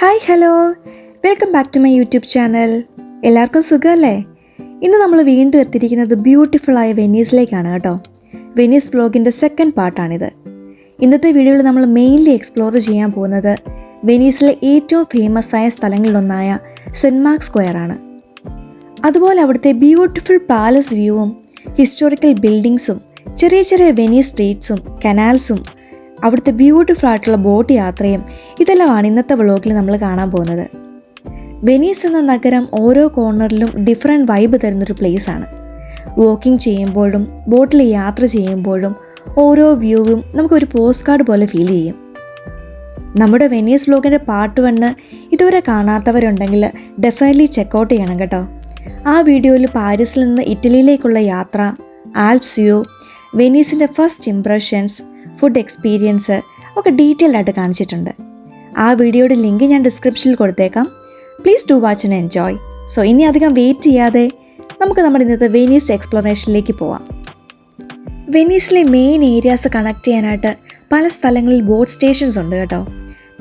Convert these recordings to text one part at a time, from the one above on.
Hi hello, welcome back to my YouTube channel. എല്ലാവർക്കും സുഖമല്ലേ? ഇന്ന് നമ്മൾ വീണ്ടും എത്തിയിരിക്കുന്നത് ബ്യൂട്ടിഫുള്ളായ വെനീസിലേക്കാണ് കേട്ടോ. വെനീസ് വ്ലോഗിൻ്റെ സെക്കൻഡ് പാർട്ടാണിത്. ഇന്നത്തെ വീഡിയോയിൽ നമ്മൾ മെയിൻലി എക്സ്പ്ലോർ ചെയ്യാൻ പോകുന്നത് വെനീസിലെ ഏറ്റവും ഫേമസ് ആയ സ്ഥലങ്ങളിലൊന്നായ സെൻറ്റ് മാർക്ക് സ്ക്വയറാണ്. അതുപോലെ അവിടുത്തെ ബ്യൂട്ടിഫുൾ പാലസ് വ്യൂവും ഹിസ്റ്റോറിക്കൽ ബിൽഡിങ്സും ചെറിയ ചെറിയ വെനീസ് സ്ട്രീറ്റ്സും കനാൽസും അവിടുത്തെ ബ്യൂട്ടിഫുൾ ആയിട്ടുള്ള ബോട്ട് യാത്രയും ഇതെല്ലാമാണ് ഇന്നത്തെ വ്ളോഗിൽ നമ്മൾ കാണാൻ പോകുന്നത്. വെനീസ് എന്ന നഗരം ഓരോ കോർണറിലും ഡിഫറെൻറ്റ് വൈബ് തരുന്നൊരു പ്ലേസാണ്. വാക്കിംഗ് ചെയ്യുമ്പോഴും ബോട്ടിൽ യാത്ര ചെയ്യുമ്പോഴും ഓരോ വ്യൂവും നമുക്കൊരു പോസ്റ്റ് കാർഡ് പോലെ ഫീൽ ചെയ്യും. നമ്മുടെ വെനീസ് വ്ളോഗിൻ്റെ പാർട്ട് 1 ഇതുവരെ കാണാത്തവരുണ്ടെങ്കിൽ ഡെഫിനറ്റ്ലി ചെക്കൗട്ട് ചെയ്യണം കേട്ടോ. ആ വീഡിയോയിൽ പാരീസിൽ നിന്ന് ഇറ്റലിയിലേക്കുള്ള യാത്ര, ആൽപ്സ് വ്യൂ, വെനീസിൻ്റെ ഫസ്റ്റ് ഇംപ്രഷൻസ്, ഫുഡ് എക്സ്പീരിയൻസ് ഒക്കെ ഡീറ്റെയിൽഡ് ആയിട്ട് കാണിച്ചിട്ടുണ്ട്. ആ വീഡിയോയുടെ ലിങ്ക് ഞാൻ ഡിസ്ക്രിപ്ഷനിൽ കൊടുത്തേക്കാം. Please do watch and enjoy. So ഇനി അധികം വെയിറ്റ് ചെയ്യാതെ നമുക്ക് നമ്മുടെ ഇന്നത്തെ വെനീസ് എക്സ്പ്ലോറേഷനിലേക്ക് പോവാം. വെനീസിലെ മെയിൻ ഏരിയാസ് കണക്ട് ചെയ്യാനായിട്ട് പല സ്ഥലങ്ങളിൽ ബോട്ട് സ്റ്റേഷൻസ് ഉണ്ട് കേട്ടോ.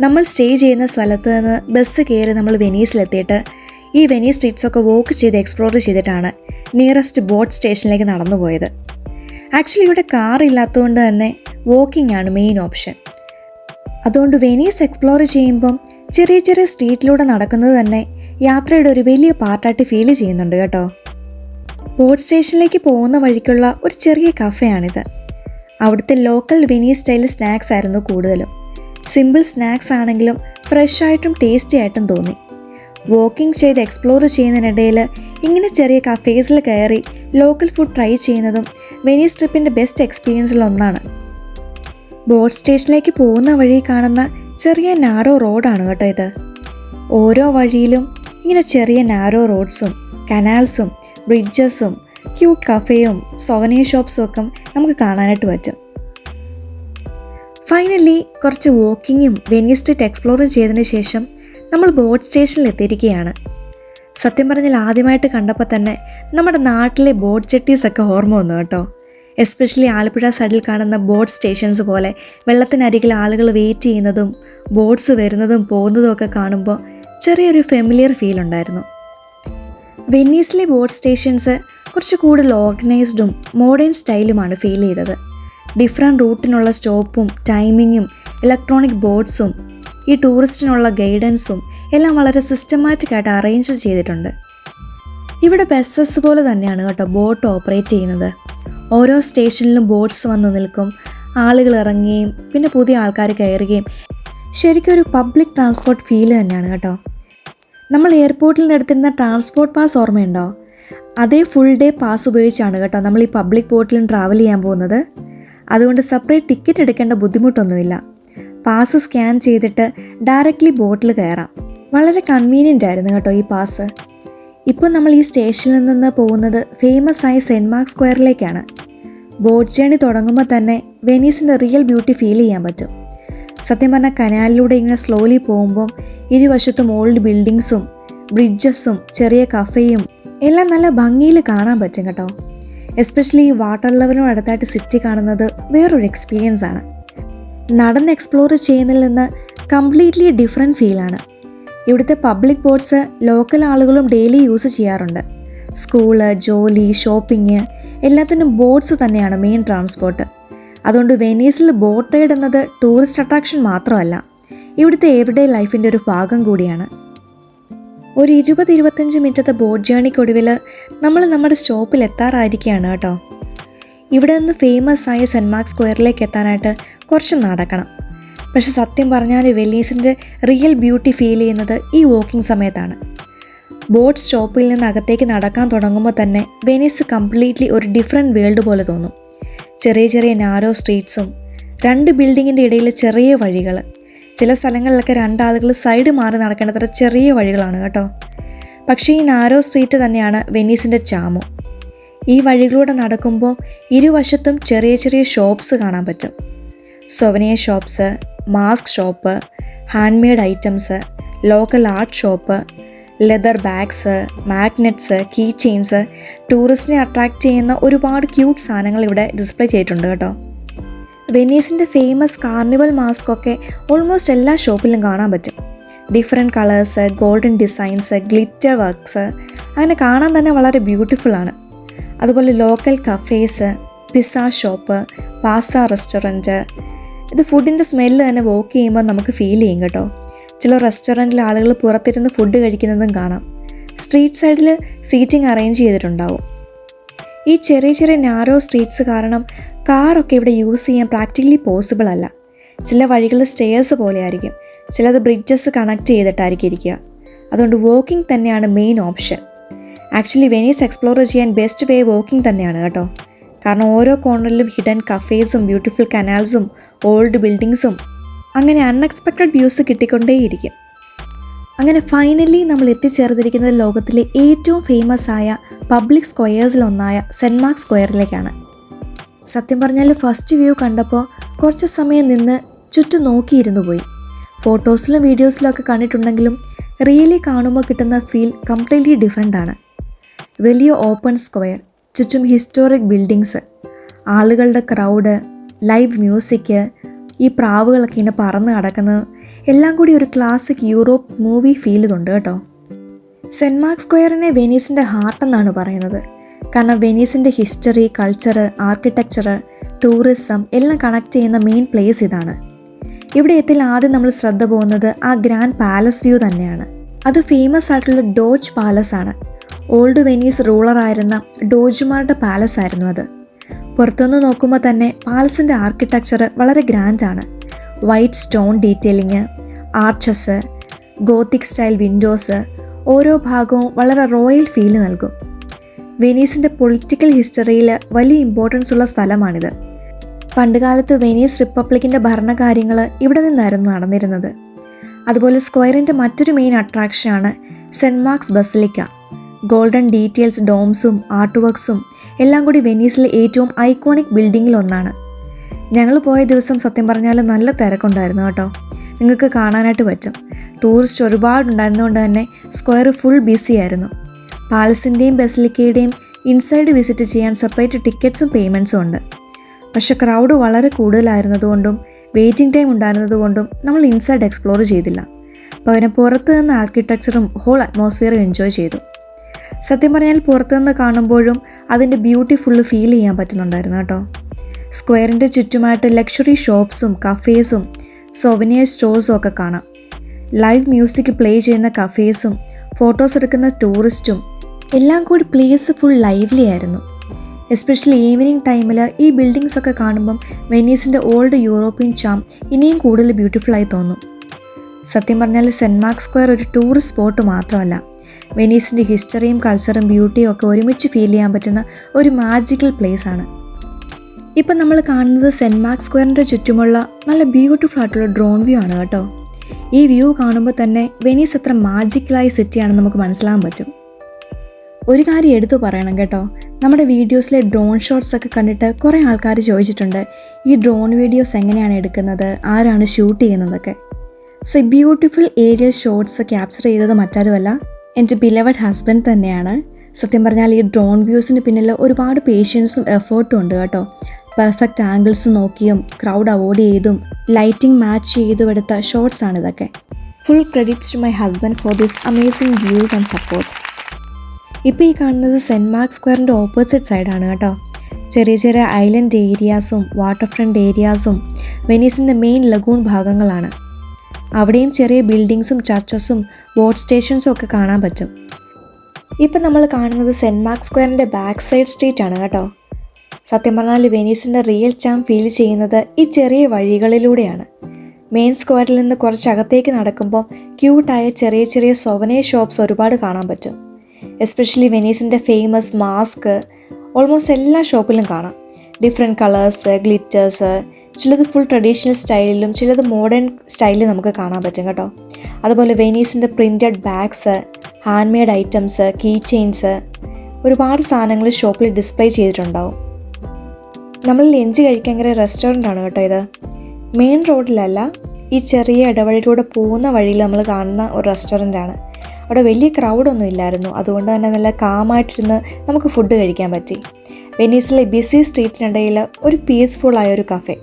നമ്മൾ സ്റ്റേ ചെയ്യുന്ന സ്ഥലത്ത് നിന്ന് ബസ് കയറി നമ്മൾ വെനീസിലെത്തിയിട്ട് ഈ വെനീസ് സ്ട്രീറ്റ്സൊക്കെ വോക്ക് ചെയ്ത് എക്സ്പ്ലോർ ചെയ്തിട്ടാണ് നിയറസ്റ്റ് ബോട്ട് സ്റ്റേഷനിലേക്ക് നടന്നു പോയത്. ആക്ച്വലി ഇവിടെ കാർ ഇല്ലാത്തതുകൊണ്ട് തന്നെ വാക്കിംഗ് ആണ് മെയിൻ ഓപ്ഷൻ. അതുകൊണ്ട് വെനീസ് എക്സ്പ്ലോർ ചെയ്യുമ്പം ചെറിയ ചെറിയ സ്ട്രീറ്റിലൂടെ നടക്കുന്നത് തന്നെ യാത്രയുടെ ഒരു വലിയ പാർട്ടായിട്ട് ഫീൽ ചെയ്യുന്നുണ്ട് കേട്ടോ. ബോട്ട് സ്റ്റേഷനിലേക്ക് പോകുന്ന വഴിക്കുള്ള ഒരു ചെറിയ കഫേയാണിത്. അവിടുത്തെ ലോക്കൽ വെനീസ് സ്റ്റൈൽ സ്നാക്സ് ആയിരുന്നു കൂടുതലും. സിമ്പിൾ സ്നാക്സ് ആണെങ്കിലും ഫ്രഷ് ആയിട്ടും ടേസ്റ്റി ആയിട്ടും തോന്നി. വാക്കിംഗ് ചെയ്ത് എക്സ്പ്ലോർ ചെയ്യുന്നതിനിടയിൽ ഇങ്ങനെ ചെറിയ കഫേസിൽ കയറി ലോക്കൽ ഫുഡ് ട്രൈ ചെയ്യുന്നതും വെനീസ് ട്രിപ്പിൻ്റെ ബെസ്റ്റ് എക്സ്പീരിയൻസിലൊന്നാണ്. ബോട്ട് സ്റ്റേഷനിലേക്ക് പോകുന്ന വഴി കാണുന്ന ചെറിയ നാരോ റോഡാണ് കേട്ടോ ഇത്. ഓരോ വഴിയിലും ഇങ്ങനെ ചെറിയ നാരോ റോഡ്സും കനാൽസും ബ്രിഡ്ജസും ക്യൂട്ട് കഫേയും സൊവനീർ ഷോപ്സും ഒക്കെ നമുക്ക് കാണാനായിട്ട് പറ്റും. ഫൈനലി കുറച്ച് വാക്കിങ്ങും വെനീസ് സ്ട്രീറ്റ് എക്സ്പ്ലോർ ചെയ്തതിന് ശേഷം നമ്മൾ ബോട്ട് സ്റ്റേഷനിൽ എത്തിയിരിക്കുകയാണ്. സത്യം പറഞ്ഞാൽ ആദ്യമായിട്ട് കണ്ടപ്പോൾ തന്നെ നമ്മുടെ നാട്ടിലെ ബോട്ട് ജെട്ടീസൊക്കെ ഓർമ്മ വന്നു കേട്ടോ. എസ്പെഷ്യലി ആലപ്പുഴ സൈഡിൽ കാണുന്ന ബോട്ട് സ്റ്റേഷൻസ് പോലെ വെള്ളത്തിനരികിൽ ആളുകൾ വെയിറ്റ് ചെയ്യുന്നതും ബോട്ട്സ് വരുന്നതും പോകുന്നതും ഒക്കെ കാണുമ്പോൾ ചെറിയൊരു ഫെമിലിയർ ഫീൽ ഉണ്ടായിരുന്നു. വെനീസിലെ ബോട്ട് സ്റ്റേഷൻസ് കുറച്ച് കൂടുതൽ ഓർഗനൈസ്ഡും മോഡേൺ സ്റ്റൈലുമാണ് ഫീൽ ചെയ്തത്. ഡിഫറെൻറ്റ് റൂട്ടിനുള്ള സ്റ്റോപ്പും ടൈമിങ്ങും ഇലക്ട്രോണിക് ബോർഡ്സും ഈ ടൂറിസ്റ്റിനുള്ള ഗൈഡൻസും എല്ലാം വളരെ സിസ്റ്റമാറ്റിക് ആയിട്ട് അറേഞ്ച് ചെയ്തിട്ടുണ്ട്. ഇവിടെ ബസ്സസ് പോലെ തന്നെയാണ് കേട്ടോ ബോട്ട് ഓപ്പറേറ്റ് ചെയ്യുന്നത്. ഓരോ സ്റ്റേഷനിലും ബോട്ട്സ് വന്ന് നിൽക്കും, ആളുകൾ ഇറങ്ങുകയും പിന്നെ പുതിയ ആൾക്കാർ കയറുകയും ശരിക്കും ഒരു പബ്ലിക് ട്രാൻസ്പോർട്ട് ഫീൽ തന്നെയാണ് കേട്ടോ. നമ്മൾ എയർപോർട്ടിൽ നിന്ന് എടുത്തിരുന്ന ട്രാൻസ്പോർട്ട് പാസ് ഓർമ്മയുണ്ടോ? അതേ ഫുൾ ഡേ പാസ് ഉപയോഗിച്ചാണ് കേട്ടോ നമ്മൾ ഈ പബ്ലിക് ബോട്ടിലും ട്രാവൽ ചെയ്യാൻ പോകുന്നത്. അതുകൊണ്ട് സെപ്പറേറ്റ് ടിക്കറ്റ് എടുക്കേണ്ട ബുദ്ധിമുട്ടൊന്നുമില്ല. പാസ് സ്കാൻ ചെയ്തിട്ട് ഡയറക്റ്റ്ലി ബോട്ടിൽ കയറാം. വളരെ കൺവീനിയൻ്റ് ആയിരുന്നു കേട്ടോ ഈ പാസ്. ഇപ്പോൾ നമ്മൾ ഈ സ്റ്റേഷനിൽ നിന്ന് പോകുന്നത് ഫേമസ് ആയ സെൻറ്റ് മാർക്ക് സ്ക്വയറിലേക്കാണ്. ബോട്ട് ജേണി തുടങ്ങുമ്പോൾ തന്നെ വെനീസിൻ്റെ റിയൽ ബ്യൂട്ടി ഫീൽ ചെയ്യാൻ പറ്റും. സത്യം പറഞ്ഞാൽ കനാലിലൂടെ ഇങ്ങനെ സ്ലോലി പോകുമ്പം ഇരുവശത്തും ഓൾഡ് ബിൽഡിങ്സും ബ്രിഡ്ജസും ചെറിയ കഫേയും എല്ലാം നല്ല ഭംഗിയിൽ കാണാൻ പറ്റും കേട്ടോ. എസ്പെഷ്യലി ഈ വാട്ടർ ലെവലിനോട് അടുത്തായിട്ട് സിറ്റി കാണുന്നത് വേറൊരു എക്സ്പീരിയൻസ് ആണ്. നടന്ന് എക്സ്പ്ലോർ ചെയ്യുന്നതിൽ നിന്ന് കംപ്ലീറ്റ്ലി ഡിഫറെൻറ്റ് ഫീലാണ്. ഇവിടുത്തെ പബ്ലിക് ബോട്ട്സ് ലോക്കൽ ആളുകളും ഡെയിലി യൂസ് ചെയ്യാറുണ്ട്. സ്കൂള്, ജോലി, ഷോപ്പിംഗ് എല്ലാത്തിനും ബോട്ട്സ് തന്നെയാണ് മെയിൻ ട്രാൻസ്പോർട്ട്. അതുകൊണ്ട് വെനീസിൽ ബോട്ട് റൈഡ് എന്നത് ടൂറിസ്റ്റ് അട്രാക്ഷൻ മാത്രമല്ല, ഇവിടുത്തെ എവരിഡേ ലൈഫിൻ്റെ ഒരു ഭാഗം കൂടിയാണ്. ഒരു 20-25 മിനിറ്റത്തെ ബോട്ട് ജേണിക്കൊടുവിൽ നമ്മൾ നമ്മുടെ സ്റ്റോപ്പിൽ എത്താറായിരിക്കുകയാണ് കേട്ടോ. ഇവിടെ നിന്ന് ഫേമസ് ആയ സെൻറ്റ് മാർക്ക് സ്ക്വയറിലേക്ക് എത്താനായിട്ട് കുറച്ച് നടക്കണം. പക്ഷെ സത്യം പറഞ്ഞാൽ വെനീസിൻ്റെ റിയൽ ബ്യൂട്ടി ഫീൽ ചെയ്യുന്നത് ഈ വാക്കിംഗ് സമയത്താണ്. ബോട്ട് സ്റ്റോപ്പിൽ നിന്ന് അകത്തേക്ക് നടക്കാൻ തുടങ്ങുമ്പോൾ തന്നെ വെനീസ് കംപ്ലീറ്റ്ലി ഒരു ഡിഫറെൻറ്റ് വേൾഡ് പോലെ തോന്നും. ചെറിയ ചെറിയ നാരോ സ്ട്രീറ്റ്സും 2 ബിൽഡിങ്ങിൻ്റെ ഇടയിൽ ചെറിയ വഴികൾ, ചില സ്ഥലങ്ങളിലൊക്കെ 2 ആളുകൾ സൈഡ് മാറി നടക്കേണ്ടത്ര ചെറിയ വഴികളാണ് കേട്ടോ. പക്ഷേ ഈ നാരോ സ്ട്രീറ്റ് തന്നെയാണ് വെനീസിൻ്റെ ചാമും. ഈ വഴികളിലൂടെ നടക്കുമ്പോൾ ഇരുവശത്തും ചെറിയ ചെറിയ ഷോപ്സ് കാണാൻ പറ്റും. Souvenir shops, mask shop, hand made items, local art shop, leather bags, magnets, key chains, ടൂറിസ്റ്റിനെ അട്രാക്റ്റ് ചെയ്യുന്ന ഒരുപാട് ക്യൂട്ട് സാധനങ്ങൾ ഇവിടെ ഡിസ്പ്ലേ ചെയ്തിട്ടുണ്ട് കേട്ടോ. വെനീസിൻ്റെ ഫേമസ് കാർണിവൽ മാസ്കൊക്കെ ഓൾമോസ്റ്റ് എല്ലാ ഷോപ്പിലും കാണാൻ പറ്റും. Different colours, golden designs, glitter works, അങ്ങനെ കാണാൻ തന്നെ വളരെ ബ്യൂട്ടിഫുള്ളാണ്. അതുപോലെ local cafes, pizza shop, pasta restaurant. ഇത് ഫുഡിൻ്റെ സ്മെല്ല് തന്നെ വോക്ക് ചെയ്യുമ്പോൾ നമുക്ക് ഫീൽ ചെയ്യും കേട്ടോ. ചില റെസ്റ്റോറൻറ്റിൽ ആളുകൾ പുറത്തിരുന്ന് ഫുഡ് കഴിക്കുന്നതും കാണാം. സ്ട്രീറ്റ് സൈഡിൽ സീറ്റിംഗ് അറേഞ്ച് ചെയ്തിട്ടുണ്ടാവും. ഈ ചെറിയ ചെറിയ നാരോ സ്ട്രീറ്റ്സ് കാരണം കാറൊക്കെ ഇവിടെ യൂസ് ചെയ്യാൻ പ്രാക്ടിക്കലി പോസിബിൾ അല്ല. ചില വഴികൾ സ്റ്റെയർസ് പോലെ ആയിരിക്കും, ചിലത് ബ്രിഡ്ജസ് കണക്ട് ചെയ്തിട്ടായിരിക്കും ഇരിക്കുക. അതുകൊണ്ട് വോക്കിംഗ് തന്നെയാണ് main option. Actually Venice explore ചെയ്യാൻ ബെസ്റ്റ് വേ വോക്കിംഗ് തന്നെയാണ് കേട്ടോ. കാരണം ഓരോ കോർണറിലും ഹിഡൻ കഫേസും ബ്യൂട്ടിഫുൾ കനാൽസും ഓൾഡ് ബിൽഡിങ്സും അങ്ങനെ അൺഎക്സ്പെക്റ്റഡ് വ്യൂസ് കിട്ടിക്കൊണ്ടേയിരിക്കും. അങ്ങനെ ഫൈനലി നമ്മൾ എത്തിച്ചേർന്നിരിക്കുന്നത് ലോകത്തിലെ ഏറ്റവും ഫേമസ് ആയ പബ്ലിക് സ്ക്വയേഴ്സിലൊന്നായ സെൻറ്റ് മാർക്ക് സ്ക്വയറിലേക്കാണ്. സത്യം പറഞ്ഞാൽ ഫസ്റ്റ് വ്യൂ കണ്ടപ്പോൾ കുറച്ച് സമയം നിന്ന് ചുറ്റും നോക്കിയിരുന്നു പോയി. ഫോട്ടോസിലും വീഡിയോസിലും ഒക്കെ കണ്ടിട്ടുണ്ടെങ്കിലും റിയലി കാണുമ്പോൾ കിട്ടുന്ന ഫീൽ കംപ്ലീറ്റ്ലി ഡിഫറെൻ്റ് ആണ്. വലിയ ഓപ്പൺ സ്ക്വയർ, ചുറ്റും ഹിസ്റ്റോറിക് ബിൽഡിങ്സ്, ആളുകളുടെ ക്രൗഡ്, ലൈവ് മ്യൂസിക്, ഈ പ്രാവുകളൊക്കെ ഇങ്ങനെ പറന്ന് കിടക്കുന്നത് എല്ലാം കൂടി ഒരു ക്ലാസിക് യൂറോപ്പ് മൂവി ഫീൽ ഇതുണ്ട് കേട്ടോ. സെൻറ്റ് മാർക്ക് സ്ക്വയറിനെ വെനീസിൻ്റെ ഹാർട്ട് എന്നാണ് പറയുന്നത്. കാരണം വെനീസിൻ്റെ ഹിസ്റ്ററി, കൾച്ചർ, ആർക്കിടെക്ചർ, ടൂറിസം എല്ലാം കണക്ട് ചെയ്യുന്ന മെയിൻ പ്ലേസ് ഇതാണ്. ഇവിടെ എത്തിയാൽ ആദ്യം നമ്മൾ ശ്രദ്ധ പോകുന്നത് ആ ഗ്രാൻഡ് പാലസ് വ്യൂ തന്നെയാണ്. അത് ഫേമസ് ആയിട്ടുള്ള ഡോജ് പാലസ് ആണ്. ഓൾഡ് വെനീസ് റൂളറായിരുന്ന ഡോജുമാരുടെ പാലസ് ആയിരുന്നു അത്. പുറത്തുനിന്ന് നോക്കുമ്പോൾ തന്നെ പാലസിൻ്റെ ആർക്കിടെക്ചർ വളരെ ഗ്രാൻഡാണ്. White stone detailing, arches, gothic style windows, ഓരോ ഭാഗവും വളരെ റോയൽ ഫീൽ നൽകും. വെനീസിൻ്റെ പൊളിറ്റിക്കൽ ഹിസ്റ്ററിയിൽ വലിയ ഇമ്പോർട്ടൻസ് ഉള്ള സ്ഥലമാണിത്. പണ്ടുകാലത്ത് വെനീസ് റിപ്പബ്ലിക്കിൻ്റെ ഭരണകാര്യങ്ങൾ ഇവിടെ നിന്നായിരുന്നു നടന്നിരുന്നത്. അതുപോലെ സ്ക്വയറിൻ്റെ മറ്റൊരു മെയിൻ അട്രാക്ഷനാണ് Saint Mark's Basilica. Golden details, ഡോംസും ആർട്ട് വർക്ക്സും എല്ലാം കൂടി വെനീസിലെ ഏറ്റവും ഐക്കോണിക് ബിൽഡിങ്ങിലൊന്നാണ്. ഞങ്ങൾ പോയ ദിവസം സത്യം പറഞ്ഞാൽ നല്ല തിരക്കുണ്ടായിരുന്നു കേട്ടോ. നിങ്ങൾക്ക് കാണാനായിട്ട് പറ്റും. ടൂറിസ്റ്റ് ഒരുപാടുണ്ടായിരുന്നതുകൊണ്ട് തന്നെ സ്ക്വയർ ഫുൾ ബിസി ആയിരുന്നു. പാലസിൻ്റെയും ബസിലിക്കയുടെയും ഇൻസൈഡ് വിസിറ്റ് ചെയ്യാൻ സെപ്പറേറ്റ് ടിക്കറ്റ്സും പേയ്മെൻറ്റ്സും ഉണ്ട്. പക്ഷേ ക്രൗഡ് വളരെ കൂടുതലായിരുന്നതുകൊണ്ടും വെയിറ്റിംഗ് ടൈം ഉണ്ടായിരുന്നതുകൊണ്ടും നമ്മൾ ഇൻസൈഡ് എക്സ്പ്ലോർ ചെയ്തില്ല. പകരം പുറത്ത് നിന്ന് ആർക്കിടെക്ചറും ഹോൾ അറ്റ്മോസ്ഫിയറും എൻജോയ് ചെയ്തു. സത്യം പറഞ്ഞാൽ പുറത്തുനിന്ന് കാണുമ്പോഴും അതിൻ്റെ ബ്യൂട്ടി ഫുള്ള് ഫീൽ ചെയ്യാൻ പറ്റുന്നുണ്ടായിരുന്നു കേട്ടോ. സ്ക്വയറിൻ്റെ ചുറ്റുമായിട്ട് ലക്ഷറി ഷോപ്സും കഫേസും സൊവനിയർ സ്റ്റോഴ്സും ഒക്കെ കാണാം. ലൈവ് മ്യൂസിക് പ്ലേ ചെയ്യുന്ന കഫേസും ഫോട്ടോസ് എടുക്കുന്ന ടൂറിസ്റ്റും എല്ലാം കൂടി പ്ലേസ് ഫുൾ ലൈവ്ലി ആയിരുന്നു. എസ്പെഷ്യലി ഈവനിങ് ടൈമിൽ ഈ ബിൽഡിങ്സ് ഒക്കെ കാണുമ്പം വെനീസിൻ്റെ ഓൾഡ് യൂറോപ്യൻ ചാം ഇനിയും കൂടുതൽ ബ്യൂട്ടിഫുള്ളായി തോന്നും. സത്യം പറഞ്ഞാൽ സെൻറ്റ് മാർക്ക് സ്ക്വയർ ഒരു ടൂറിസ്റ്റ് സ്പോട്ട് മാത്രമല്ല, വെനീസിൻ്റെ ഹിസ്റ്ററിയും കൾച്ചറും ബ്യൂട്ടിയും ഒക്കെ ഒരുമിച്ച് ഫീൽ ചെയ്യാൻ പറ്റുന്ന ഒരു മാജിക്കൽ പ്ലേസ് ആണ്. ഇപ്പം നമ്മൾ കാണുന്നത് സെൻറ്റ് മാർക്ക് സ്ക്വയറിൻ്റെ ചുറ്റുമുള്ള നല്ല ബ്യൂട്ടിഫുൾ ആയിട്ടുള്ള ഡ്രോൺ വ്യൂ ആണ് കേട്ടോ. ഈ വ്യൂ കാണുമ്പോൾ തന്നെ വെനീസ് എത്ര മാജിക്കലായ സിറ്റിയാണെന്ന് നമുക്ക് മനസ്സിലാകാൻ പറ്റും. ഒരു കാര്യം എടുത്തു പറയണം കേട്ടോ, നമ്മുടെ വീഡിയോസിലെ ഡ്രോൺ ഷോട്ട്സ് ഒക്കെ കണ്ടിട്ട് കുറേ ആൾക്കാർ ചോദിച്ചിട്ടുണ്ട്, ഈ ഡ്രോൺ വീഡിയോസ് എങ്ങനെയാണ് എടുക്കുന്നത്, ആരാണ് ഷൂട്ട് ചെയ്യുന്നതൊക്കെ. സോ ഈ ബ്യൂട്ടിഫുൾ ഏരിയൽ ഷോട്ട്സ് ക്യാപ്ചർ ചെയ്തത് മറ്റാരുമല്ല, എൻ്റെ ബിലവഡ് ഹസ്ബൻഡ് തന്നെയാണ്. സത്യം പറഞ്ഞാൽ ഈ ഡ്രോൺ വ്യൂസിന് പിന്നിൽ ഒരുപാട് പേഷ്യൻസും എഫേർട്ടും ഉണ്ട് കേട്ടോ. പെർഫെക്റ്റ് ആംഗിൾസ് നോക്കിയും ക്രൗഡ് അവോയ്ഡ് ചെയ്തും ലൈറ്റിംഗ് മാച്ച് ചെയ്തും എടുത്ത ഷോട്ട്സ് ആണ് ഇതൊക്കെ. Full credits to my husband for this amazing views and support. ഇപ്പോൾ ഈ കാണുന്നത് സെൻറ്റ് മാർക്ക് സ്ക്വയറിൻ്റെ ഓപ്പോസിറ്റ് സൈഡാണ് കേട്ടോ. ചെറിയ ചെറിയ ഐലൻഡ് ഏരിയാസും വാട്ടർ ഫ്രണ്ട് ഏരിയാസും വെനീസിൻ്റെ മെയിൻ ലഗൂൺ ഭാഗങ്ങളാണ്. അവിടെയും ചെറിയ ബിൽഡിങ്സും ചർച്ചസും ബോട്ട് സ്റ്റേഷൻസും ഒക്കെ കാണാൻ പറ്റും. ഇപ്പം നമ്മൾ കാണുന്നത് സെൻറ്റ് മാർക്ക് സ്ക്വയറിൻ്റെ ബാക്ക് സൈഡ് സ്ട്രീറ്റ് ആണ് കേട്ടോ. സത്യം പറഞ്ഞാൽ വെനീസിൻ്റെ റിയൽ ചാം ഫീൽ ചെയ്യുന്നത് ഈ ചെറിയ വഴികളിലൂടെയാണ്. മെയിൻ സ്ക്വയറിൽ നിന്ന് കുറച്ച് അകത്തേക്ക് നടക്കുമ്പോൾ ക്യൂട്ടായ ചെറിയ ചെറിയ സൊവനീർ ഷോപ്സ് ഒരുപാട് കാണാൻ പറ്റും. എസ്പെഷ്യലി വെനീസിൻ്റെ ഫേമസ് മാസ്ക് ഓൾമോസ്റ്റ് എല്ലാ ഷോപ്പിലും കാണാം. ഡിഫറെൻറ്റ് കളേഴ്സ്, ഗ്ലിറ്റേഴ്സ്, ചിലത് ഫുൾ ട്രഡീഷണൽ സ്റ്റൈലിലും ചിലത് മോഡേൺ സ്റ്റൈലിലും നമുക്ക് കാണാൻ പറ്റും കേട്ടോ. അതുപോലെ വെനീസിൻ്റെ printed bags, hand made items, key chains, ഒരുപാട് സാധനങ്ങൾ ഷോപ്പിൽ ഡിസ്പ്ലേ ചെയ്തിട്ടുണ്ടാവും. നമ്മൾ ലഞ്ച് കഴിക്കാൻ കയറിയ റെസ്റ്റോറൻ്റ് ആണ് കേട്ടോ ഇത്. മെയിൻ റോഡിലല്ല, ഈ ചെറിയ ഇടവഴിയിലൂടെ പോകുന്ന വഴിയിൽ നമ്മൾ കാണുന്ന ഒരു റെസ്റ്റോറൻ്റാണ്. അവിടെ വലിയ ക്രൗഡൊന്നും ഇല്ലായിരുന്നു, അതുകൊണ്ട് തന്നെ നല്ല കാമായിട്ടിരുന്ന് നമുക്ക് ഫുഡ് കഴിക്കാൻ പറ്റി. വെനീസിലെ ബിസി സ്ട്രീറ്റിനിടയിൽ ഒരു പീസ്ഫുള്ളായ ഒരു കഫേ.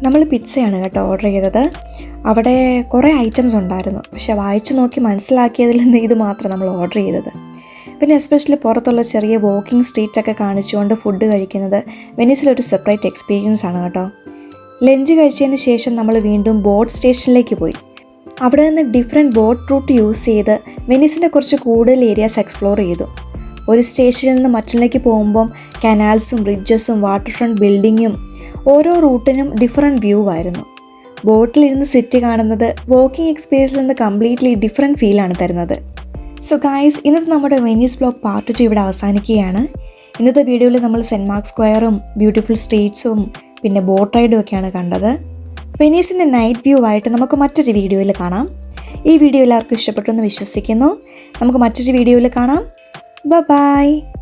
നമ്മൾ പിസ്സയാണ് കേട്ടോ ഓർഡർ ചെയ്തത്. അവിടെ കുറേ ഐറ്റംസ് ഉണ്ടായിരുന്നു, പക്ഷേ വായിച്ചു നോക്കി മനസ്സിലാക്കിയതിൽ നിന്ന് ഇത് മാത്രം നമ്മൾ ഓർഡർ ചെയ്തത്. പിന്നെ എസ്പെഷ്യലി പുറത്തുള്ള ചെറിയ വാക്കിംഗ് സ്ട്രീറ്റൊക്കെ കാണിച്ചുകൊണ്ട് ഫുഡ് കഴിക്കുന്നത് വെനീസിലൊരു സെപ്പറേറ്റ് എക്സ്പീരിയൻസ് ആണ് കേട്ടോ. ലഞ്ച് കഴിച്ചതിന് ശേഷം നമ്മൾ വീണ്ടും ബോട്ട് സ്റ്റേഷനിലേക്ക് പോയി. അവിടെ നിന്ന് ഡിഫറെൻറ്റ് ബോട്ട് റൂട്ട് യൂസ് ചെയ്ത് വെനീസിൻ്റെ കുറച്ച് കൂടുതൽ ഏരിയാസ് എക്സ്പ്ലോർ ചെയ്തു. ഒരു സ്റ്റേഷനിൽ നിന്ന് മറ്റൊന്നിലേക്ക് പോകുമ്പം കനാൽസും ബ്രിഡ്ജസും വാട്ടർ ഫ്രണ്ട് ബിൽഡിങ്ങും ഓരോ റൂട്ടിനും ഡിഫറെൻറ്റ് വ്യൂ ആയിരുന്നു. ബോട്ടിലിരുന്ന് സിറ്റി കാണുന്നത് വാക്കിംഗ് എക്സ്പീരിയൻസിൽ നിന്ന് കംപ്ലീറ്റ്ലി ഡിഫറെൻറ്റ് ഫീലാണ് തരുന്നത്. സോ ഗൈസ്, ഇന്നത്തെ നമ്മുടെ വെനീസ് വ്ലോഗ് പാർട്ട് 2 ഇവിടെ അവസാനിക്കുകയാണ്. ഇന്നത്തെ വീഡിയോയിൽ നമ്മൾ സെൻറ്റ് മാർക്ക് സ്ക്വയറും ബ്യൂട്ടിഫുൾ സ്ട്രീറ്റ്സും പിന്നെ ബോട്ട് റൈഡും ഒക്കെയാണ് കണ്ടത്. വെനീസിൻ്റെ നൈറ്റ് വ്യൂ ആയിട്ട് നമുക്ക് മറ്റൊരു വീഡിയോയിൽ കാണാം. ഈ വീഡിയോ എല്ലാവർക്കും ഇഷ്ടപ്പെട്ടു എന്ന് വിശ്വസിക്കുന്നു. നമുക്ക് മറ്റൊരു വീഡിയോയിൽ കാണാം. Bye-bye.